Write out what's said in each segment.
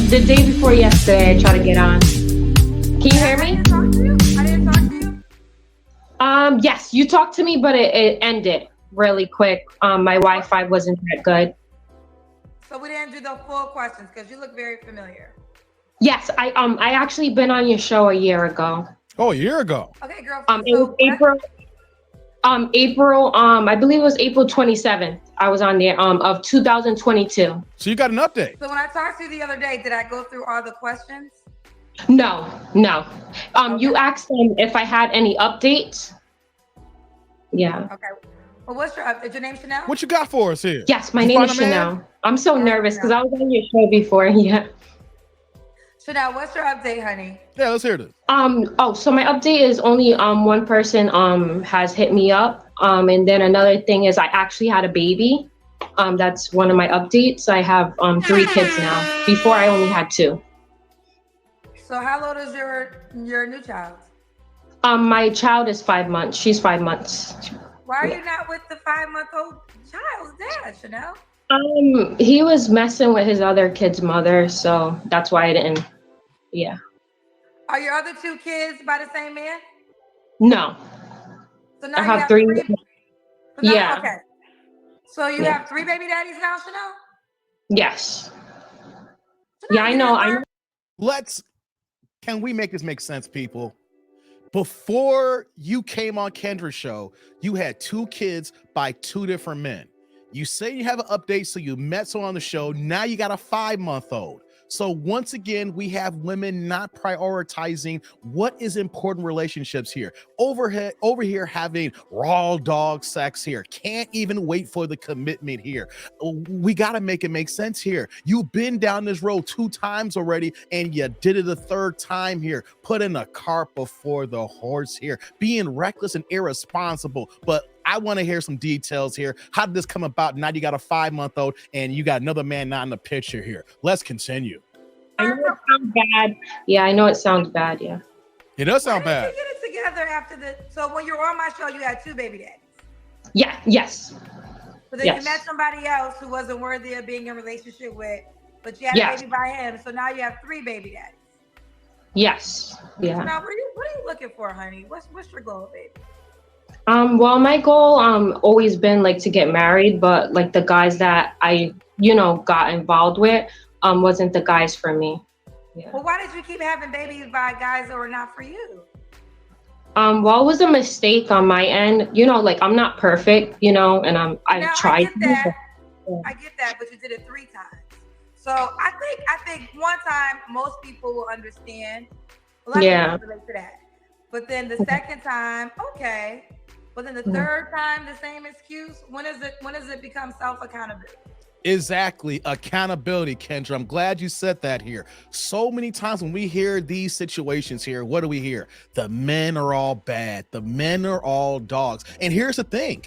the day before yesterday, I tried to get on. Can you hear I me? didn't talk to you. I didn't talk to you. Yes, you talked to me, but it ended really quick. My Wi-Fi wasn't that good. So we didn't do the full questions because you look very familiar. Yes, I actually been on your show a year ago. Oh, a year ago. Okay, girl. It was So April, I believe it was April 27th. I was on there, of 2022. So you got an update. when I talked to you the other day, did I go through all the questions? No, no. You Okay. asked if I had any updates. Yeah. Okay. Well, what's your is your name Chanel? What you got for us here? Yes, my You name find is a man? Chanel. I'm so All right, nervous because I Chanel. was on your show before. Yeah. Chanel, what's your update, honey? Yeah, let's hear this. So my update is only one person has hit me up. And then another thing is I actually had a baby. That's one of my updates. I have 3 kids now. Before I only had 2. So how old is your new child? My child is 5 months. She's 5 months. Why are you not with the 5-month-old child's dad, Chanel? He was messing with his other kid's mother, so that's why I didn't. Yeah. Are your other 2 kids by the same man? No. So now I you have have 3. 3. So now, Yeah. Okay. So you Yeah. have 3 baby daddies now, Chanel? Yes. Chanel, Yeah, I you know. didn't learn- Can we make this make sense, people? Before you came on Kendra's show, you had 2 kids by 2 different men. You say you have an update, so you met someone on the show. Now you got a 5-month-old. So once again, we have women not prioritizing what is important relationships here. Over here having raw dog sex here. Can't even wait for the commitment here. We got to make it make sense here. You've been down this road 2 times already, and you did it a 3rd time here. Putting the cart before the horse here. Being reckless and irresponsible. But I want to hear some details here. How did this come about? Now you got a 5-month-old and you got another man not in the picture here. Let's continue. I know it sounds bad. Yeah, I know it sounds bad. Yeah. It does sound Why bad. did you get it together after the? So when you were on my show, you had 2 baby daddies. Yeah. Yes. But then Yes. you met somebody else who wasn't worthy of being in a relationship with, but you had Yes. a baby by him. So now you have 3 baby daddies. Yes. Yeah. Now, what are you looking for, honey? What's your goal, baby? Well, my goal always been like to get married, but like the guys that I got involved with wasn't the guys for me. Yeah. Well, why did you keep having babies by guys that were not for you? Well, it was a mistake on my end. Like I'm not perfect, and Now, I've tried. I get that, but you did it 3 times. So I think one time most people will understand. A lot of people relate to that. But then the second time, okay. But then the 3rd time, the same excuse. When does it become self-accountability? Exactly. Accountability, Kendra. I'm glad you said that here. So many times when we hear these situations here, what do we hear? The men are all bad. The men are all dogs. And here's the thing.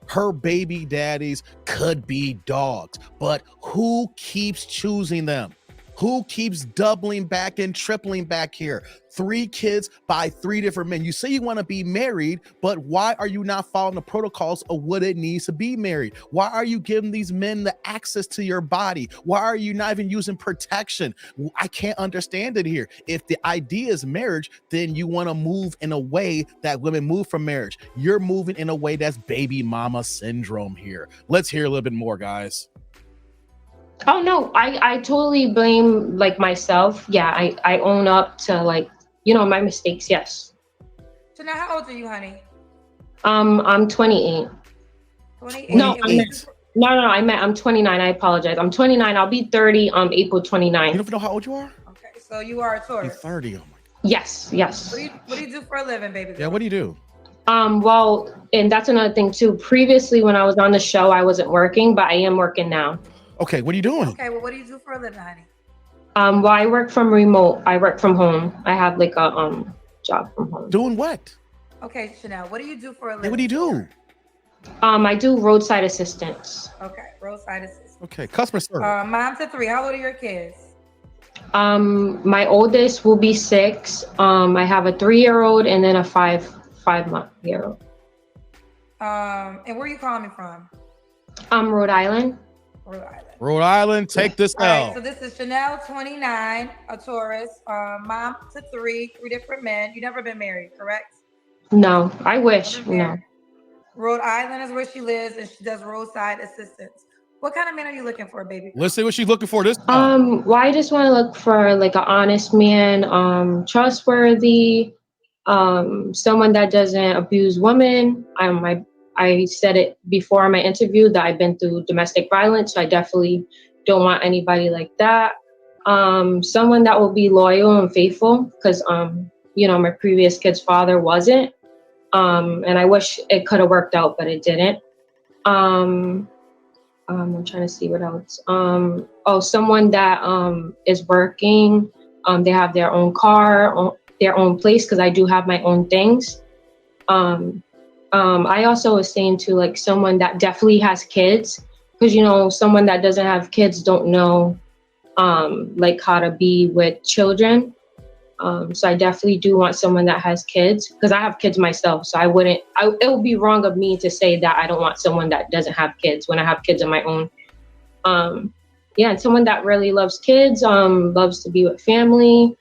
Her baby daddies could be dogs, but who keeps choosing them? Who keeps doubling back and tripling back here? 3 kids by 3 different men. You say you want to be married, but why are you not following the protocols of what it needs to be married? Why are you giving these men the access to your body? Why are you not even using protection? I can't understand it here. If the idea is marriage, then you want to move in a way that women move from marriage. You're moving in a way that's baby mama syndrome here. Let's hear a little bit more, guys. Oh no, I totally blame like myself. Yeah, I own up to like, my mistakes. Yes. So now, how old are you, honey? I'm 28. 28. No, I'm 29. I apologize. I'm 29. I'll be 30 April 29th. You don't know how old you are? Okay, so you are a You're Taurus. 30. Oh my God. Yes. What do you do for a living, baby girl? Yeah, what do you do? Well, and that's another thing too. Previously, when I was on the show, I wasn't working, but I am working now. Okay, what are you doing? Okay, well, what do you do for a living, honey? Well, I work from remote. I work from home. I have like a job from home. Doing what? Okay, Chanel, what do you do for a living? Yeah, what do you do? I do roadside assistance. Okay, roadside assistant. Okay, customer service. Mom to 3. How old are your kids? My oldest will be 6. I have a 3-year-old and then a 5-month-year-old. And where are you calling me from? Rhode Island. Rhode Island. Rhode Island, take this All right, L. so this is Chanel 29, a Taurus, mom to three different men. You never been married, correct? No, I wish. Never No. married. Rhode Island is where she lives, and she does roadside assistance. What kind of man are you looking for, baby? Let's see what she's looking for this time. Well, I just want to look for like an honest man, trustworthy, someone that doesn't abuse women. I said it before in my interview that I've been through domestic violence, so I definitely don't want anybody like that. Someone that will be loyal and faithful, because my previous kid's father wasn't. And I wish it could have worked out, but it didn't. I'm trying to see what else. Someone that is working. They have their own car, their own place, because I do have my own things. I also was saying to like someone that definitely has kids, because someone that doesn't have kids don't know like how to be with children. So I definitely do want someone that has kids, because I have kids myself. So it would be wrong of me to say that I don't want someone that doesn't have kids when I have kids of my own. And someone that really loves kids, loves to be with family,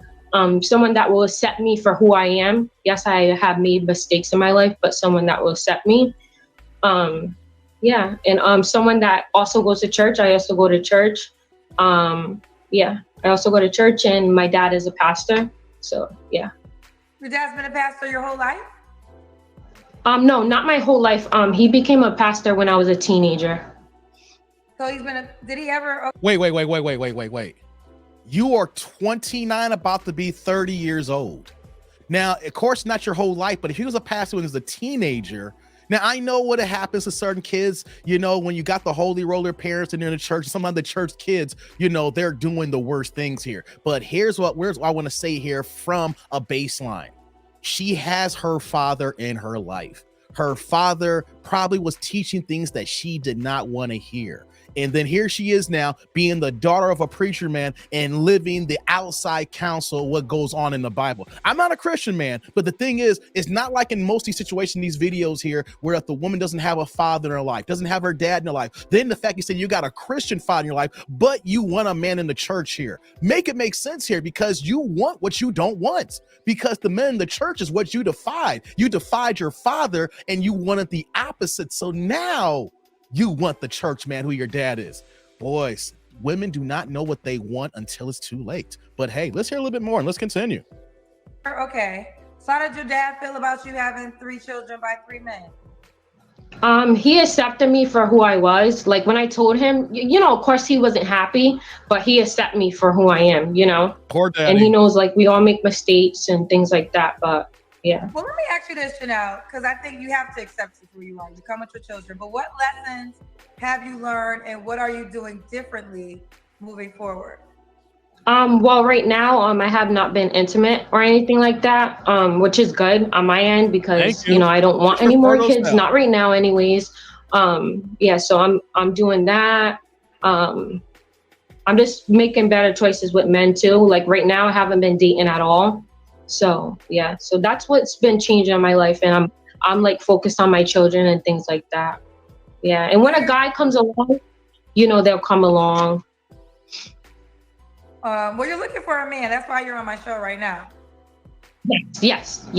someone that will accept me for who I am. Yes, I have made mistakes in my life, but someone that will accept me. And someone that also goes to church. I also go to church. I also go to church, and my dad is a pastor. So, yeah. Your dad's been a pastor your whole life? No, not my whole life. He became a pastor when I was a teenager. So did he ever? Wait. You are 29, about to be 30 years old. Now, of course, not your whole life, but if he was a pastor when he was a teenager, now I know what happens to certain kids, when you got the holy roller parents and they're in the church, some of the church kids, they're doing the worst things here. But here's what I want to say here from a baseline. She has her father in her life. Her father probably was teaching things that she did not want to hear. And then here she is now being the daughter of a preacher man and living the outside counsel, what goes on in the Bible. I'm not a Christian man, but the thing is, it's not like in most of these situations, these videos here, where if the woman doesn't have a father in her life, doesn't have her dad in her life, then the fact you said you got a Christian father in your life, but you want a man in the church here. Make it make sense here, because you want what you don't want, because the men in the church is what you defied. You defied your father and you wanted the opposite. So now you want the church man who your dad is. Boys, women do not know what they want until it's too late. But hey, let's hear a little bit more and let's continue. Okay. So how did your dad feel about you having 3 children by 3 men? He accepted me for who I was. Like when I told him, of course he wasn't happy, but he accepted me for who I am, Poor daddy. And he knows like we all make mistakes and things like that. But yeah. Well, let me ask you this, Chanel, because I think you have to accept who you are. You come with your children, but what lessons have you learned, and what are you doing differently moving forward? Well, right now, I have not been intimate or anything like that, which is good on my end, because I don't want any more kids. Not right now, anyways. So I'm doing that. I'm just making better choices with men too. Like right now, I haven't been dating at all. So yeah, so that's what's been changing in my life, and I'm like focused on my children and things like that. Yeah, and when a guy comes along, they'll come along. Well, you're looking for a man. That's why you're on my show right now. Yes.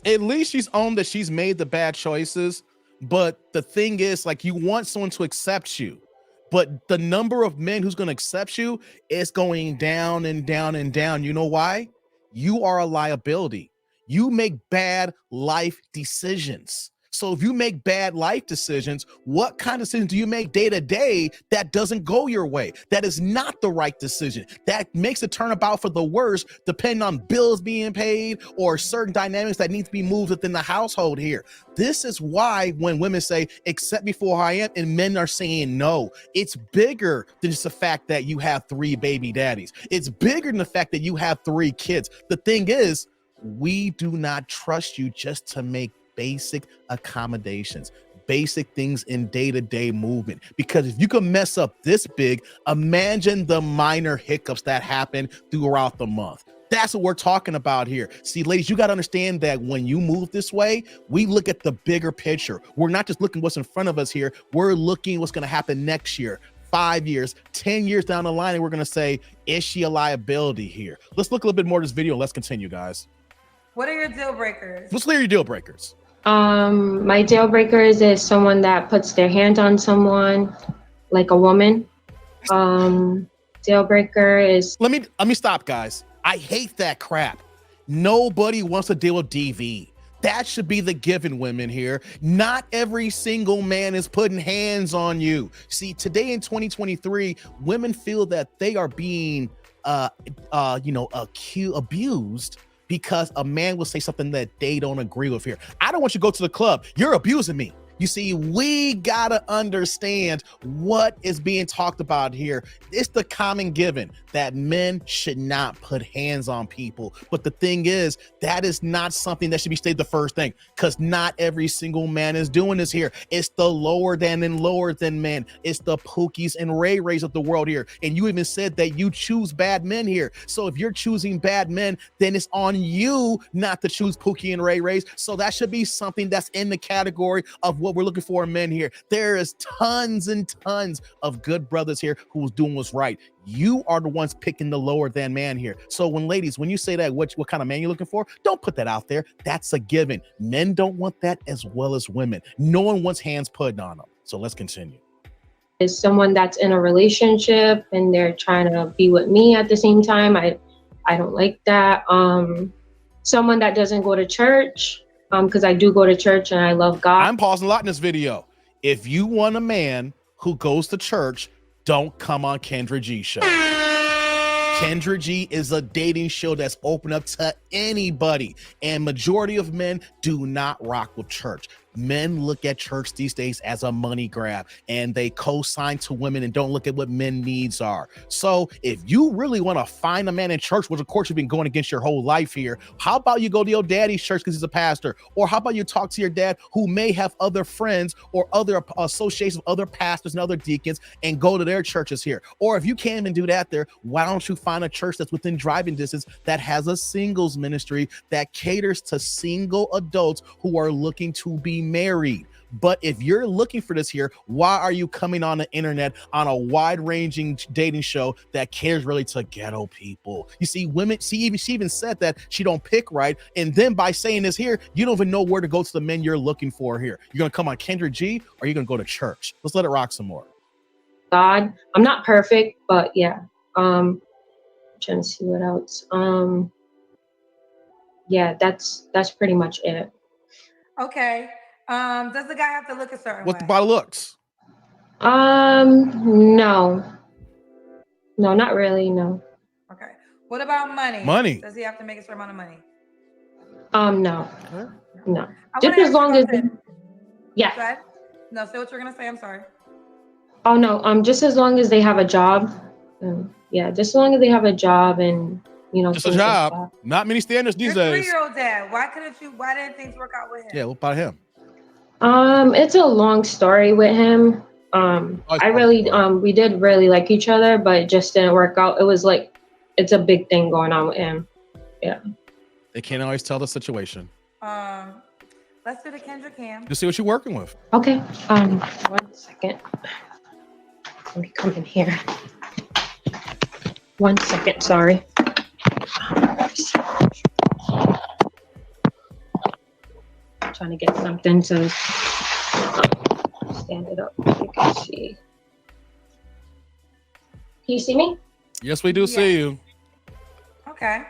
At least she's owned that she's made the bad choices. But the thing is, like, you want someone to accept you. But the number of men who's going to accept you is going down and down and down. You know why? You are a liability. You make bad life decisions. So if you make bad life decisions, what kind of decisions do you make day to day that doesn't go your way? That is not the right decision. That makes it turn about for the worse, depending on bills being paid or certain dynamics that need to be moved within the household here. This is why when women say, accept me for who I am, and men are saying no, it's bigger than just the fact that you have 3 baby daddies. It's bigger than the fact that you have 3 kids. The thing is, we do not trust you just to make basic accommodations, basic things in day-to-day movement. Because if you can mess up this big, imagine the minor hiccups that happen throughout the month. That's what we're talking about here. See, ladies, you got to understand that when you move this way, we look at the bigger picture. We're not just looking what's in front of us here. We're looking what's going to happen next year, 5 years, 10 years down the line, and we're going to say, is she a liability here? Let's look a little bit more at this video. Let's continue, guys. What are your deal breakers? What's your deal breakers? My deal breakers is someone that puts their hand on someone, like a woman. Deal breaker is... Let me stop, guys. I hate that crap. Nobody wants to deal with DV. That should be the given, women here. Not every single man is putting hands on you. See, today in 2023, women feel that they are being, abused because a man will say something that they don't agree with here. I don't want you to go to the club. You're abusing me. You see, we gotta understand what is being talked about here. It's the common given that men should not put hands on people. But the thing is, that is not something that should be stated the first thing, because not every single man is doing this here. It's the lower than and lower than men. It's the Pookies and Ray Rays of the world here. And you even said that you choose bad men here. So if you're choosing bad men, then it's on you not to choose Pookie and Ray Rays. So that should be something that's in the category of what we're looking for in men here. There is tons and tons of good brothers here who's doing what's right. You are the ones picking the lower than man here. So ladies, when you say that, what kind of man you're looking for, don't put that out there. That's a given. Men don't want that as well as women. No one wants hands put on them. So let's continue. Is someone that's in a relationship and they're trying to be with me at the same time. I don't like that. Someone that doesn't go to church, because I do go to church and I love God. I'm pausing a lot in this video. If you want a man who goes to church, don't come on Kendra G show. Kendra G is a dating show that's open up to anybody, and majority of men do not rock with church. Men look at church these days as a money grab, and they co-sign to women and don't look at what men needs are. So if you really want to find a man in church, which of course you've been going against your whole life here, how about you go to your daddy's church because he's a pastor? Or how about you talk to your dad who may have other friends or other associations of other pastors and other deacons and go to their churches here? Or if you can't even do that there, why don't you find a church that's within driving distance that has a singles ministry that caters to single adults who are looking to be married? But if you're looking for this here, why are you coming on the internet on a wide-ranging dating show that cares really to ghetto people? You see, women, she even said that she don't pick right, and then by saying this here, you don't even know where to go to the men you're looking for here. You're gonna come on Kendra G, or you're gonna go to church. Let's let it rock some more. God, I'm not perfect, but yeah. Trying to see what else. Yeah, that's pretty much it. Okay. Does the guy have to look a certain way? What about looks? No, not really. No. Okay. What about money? Money. Does he have to make a certain amount of money? No. I Just wanna as long as, ask you yeah. Go ahead. No, say what you're gonna say. I'm sorry. Oh no. Just as long as they have a job. Yeah, just as long as they have a job and Just a job. Not many standards these Your days. 3-year-old dad. Why didn't things work out with him? Yeah, what about him? It's a long story with him. We did really like each other, but it just didn't work out. It was like, it's a big thing going on with him. Yeah. They can't always tell the situation. Let's do the Kendra Cam. Just see what you're working with. Okay. 1 second. Let me come in here. 1 second, sorry. Trying to get something to stand it up. You can see. Can you see me? Yes, we do see you. Okay.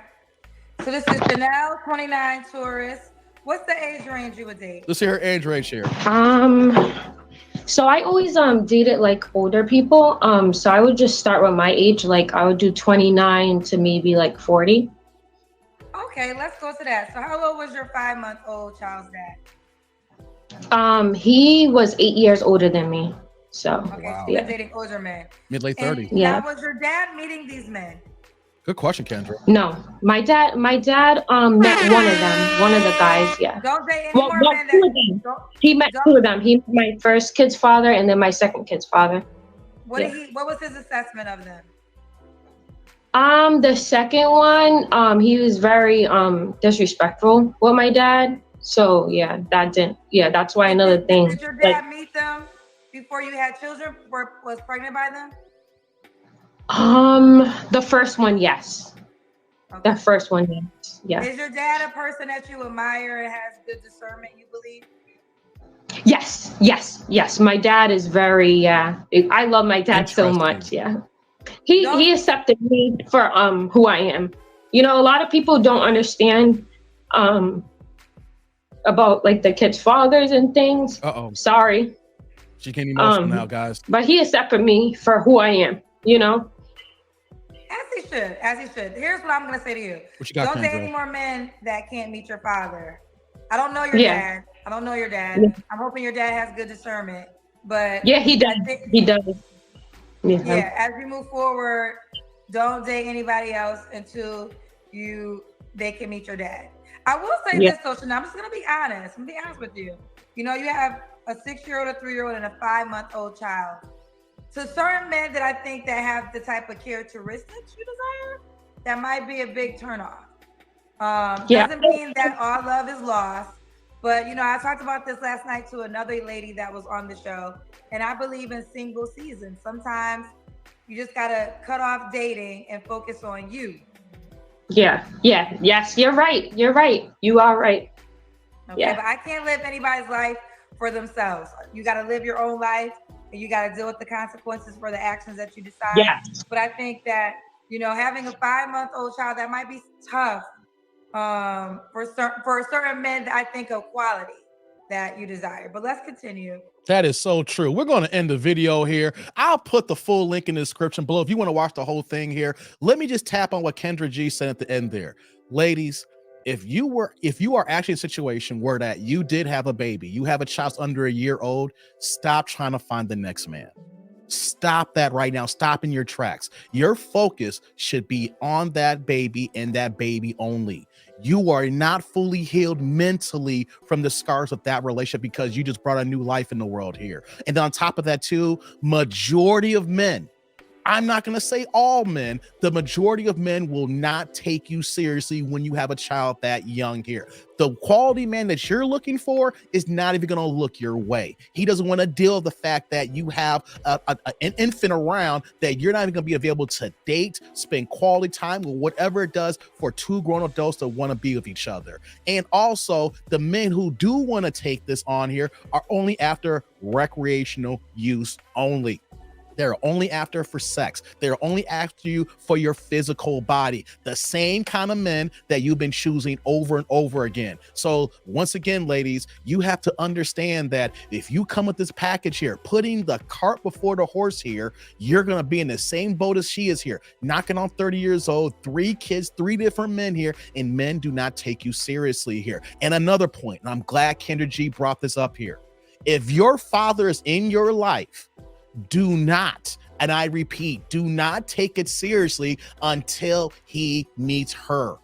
So this is Chanel, 29, tourist. What's the age range you would date? Let's see her age range here. So I always dated like older people. So I would just start with my age. Like I would do 29 to maybe like 40. Okay, let's go to that. So how old was your 5-month-old child's dad? He was 8 years older than me. So okay, wow. So you're dating older men. Mid-late 30s. Yeah. Now, was your dad meeting these men? Good question, Kendra. No, my dad met one of them, one of the guys. Yeah. Don't date any more men. He met two of them. He met my first kid's father and then my second kid's father. What was his assessment of them? The second one, he was very disrespectful with my dad. So yeah, that's why another thing. Did your Like, dad meet them before you had children? Was pregnant by them? the first one, yes. Okay. The first one, yes. Yeah. Is your dad a person that you admire and has good discernment, you believe? Yes. My dad is very, yeah. I love my dad so much. Yeah. He accepted me for who I am. You know, a lot of people don't understand about like the kids' fathers and things. Sorry. She getting emotional now, guys. But he accepted me for who I am, you know? As he should. Here's what I'm gonna say to you. Don't date any more men that can't meet your father. I don't know your dad. Yeah. I'm hoping your dad has good discernment. But yeah, he does. He does. Yeah, as we move forward, don't date anybody else until they can meet your dad. I will say this, though, Shana, I'm just gonna be honest. I'm gonna be honest with you. You know, you have a 6-year-old, a 3-year-old, and a 5-month-old child. To certain men that I think that have the type of characteristics you desire, that might be a big turnoff. Doesn't mean that all love is lost. But, you know, I talked about this last night to another lady that was on the show, and I believe in single season. Sometimes you just got to cut off dating and focus on you. Yes, you're right. You are right. Okay, but I can't live anybody's life for themselves. You got to live your own life, and you got to deal with the consequences for the actions that you decide. But I think that, you know, having a 5-month-old child, that might be tough for certain men that I think of quality that you desire. But let's continue. That is so true. We're going to end the video here. I'll put the full link in the description below if you want to watch the whole thing here. Let me just tap on what Kendra G said at the end there. Ladies, if you are actually in a situation where that you did have a baby, you have a child under a year old, stop trying to find the next man. Stop that right now. Stop in your tracks. Your focus should be on that baby and that baby only. You are not fully healed mentally from the scars of that relationship because you just brought a new life in the world here. And on top of that too, majority of men, I'm not going to say all men, the majority of men will not take you seriously when you have a child that young here. The quality man that you're looking for is not even going to look your way. He doesn't want to deal with the fact that you have an infant around that you're not even going to be available to date, spend quality time, or whatever it does for two grown adults that want to be with each other. And also, the men who do want to take this on here are only after recreational use only. They're only after for sex. They're only after you for your physical body. The same kind of men that you've been choosing over and over again. So once again, ladies, you have to understand that if you come with this package here, putting the cart before the horse here, you're going to be in the same boat as she is here, knocking on 30 years old, 3 kids, 3 different men here, and men do not take you seriously here. And another point, and I'm glad Kendra G brought this up here. If your father is in your life, do not, and I repeat, do not take it seriously until he meets her.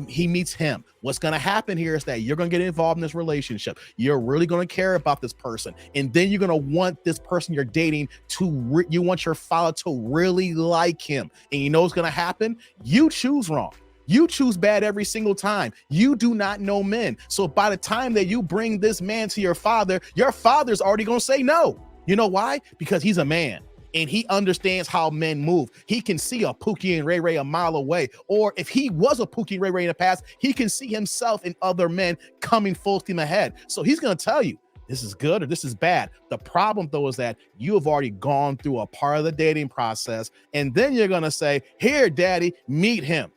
He meets him. What's gonna happen here is that you're gonna get involved in this relationship. You're really gonna care about this person, and then you're gonna want this person you're dating to. You want your father to really like him, and you know what's gonna happen? You choose wrong. You choose bad every single time. You do not know men. So by the time that you bring this man to your father's already gonna say no. You know why? Because he's a man and he understands how men move. He can see a Pookie and Ray Ray a mile away. Or if he was a Pookie and Ray Ray in the past, he can see himself in other men coming full steam ahead. So he's going to tell you, this is good or this is bad. The problem, though, is that you have already gone through a part of the dating process. And then you're going to say, here, daddy, meet him.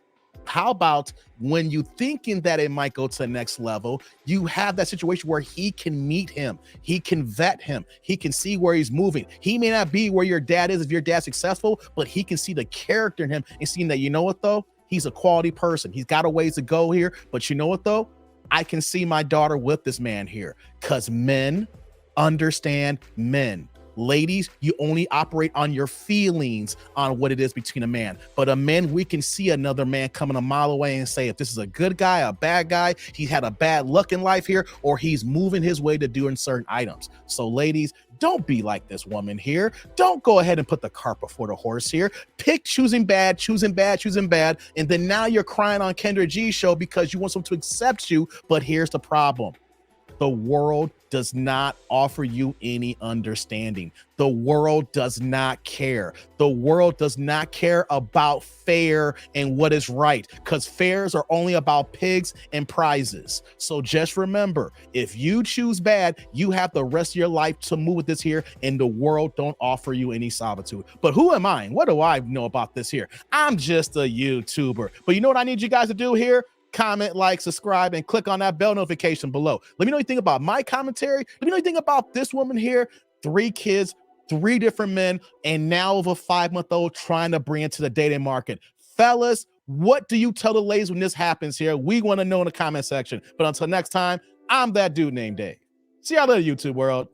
How about when you thinking that it might go to the next level, you have that situation where he can meet him, he can vet him, he can see where he's moving. He may not be where your dad is if your dad's successful, but he can see the character in him and seeing that, you know what, though? He's a quality person. He's got a ways to go here, but you know what, though? I can see my daughter with this man here because men understand men. Ladies, you only operate on your feelings on what it is between a man. But a man, we can see another man coming a mile away and say if this is a good guy, a bad guy, he's had a bad luck in life here, or he's moving his way to doing certain items. So ladies, Don't be like this woman here. Don't go ahead and put the cart before the horse here. Pick choosing bad, and then now you're crying on Kendra G's show because you want someone to accept you. But here's the problem. The world does not offer you any understanding. The world does not care. The world does not care about fair and what is right, because fairs are only about pigs and prizes. So just remember, if you choose bad, you have the rest of your life to move with this here, and the world don't offer you any solitude. But who am I? What do I know about this here? I'm just a YouTuber. But you know what I need you guys to do here? Comment, like, subscribe, and click on that bell notification below. Let me know what you think about my commentary. Let me know what you think about this woman here. 3 kids, 3 different men, and now of a 5-month-old trying to bring into the dating market. Fellas, what do you tell the ladies when this happens here? We want to know in the comment section. But until next time, I'm that dude named Dave. See y'all later, YouTube world.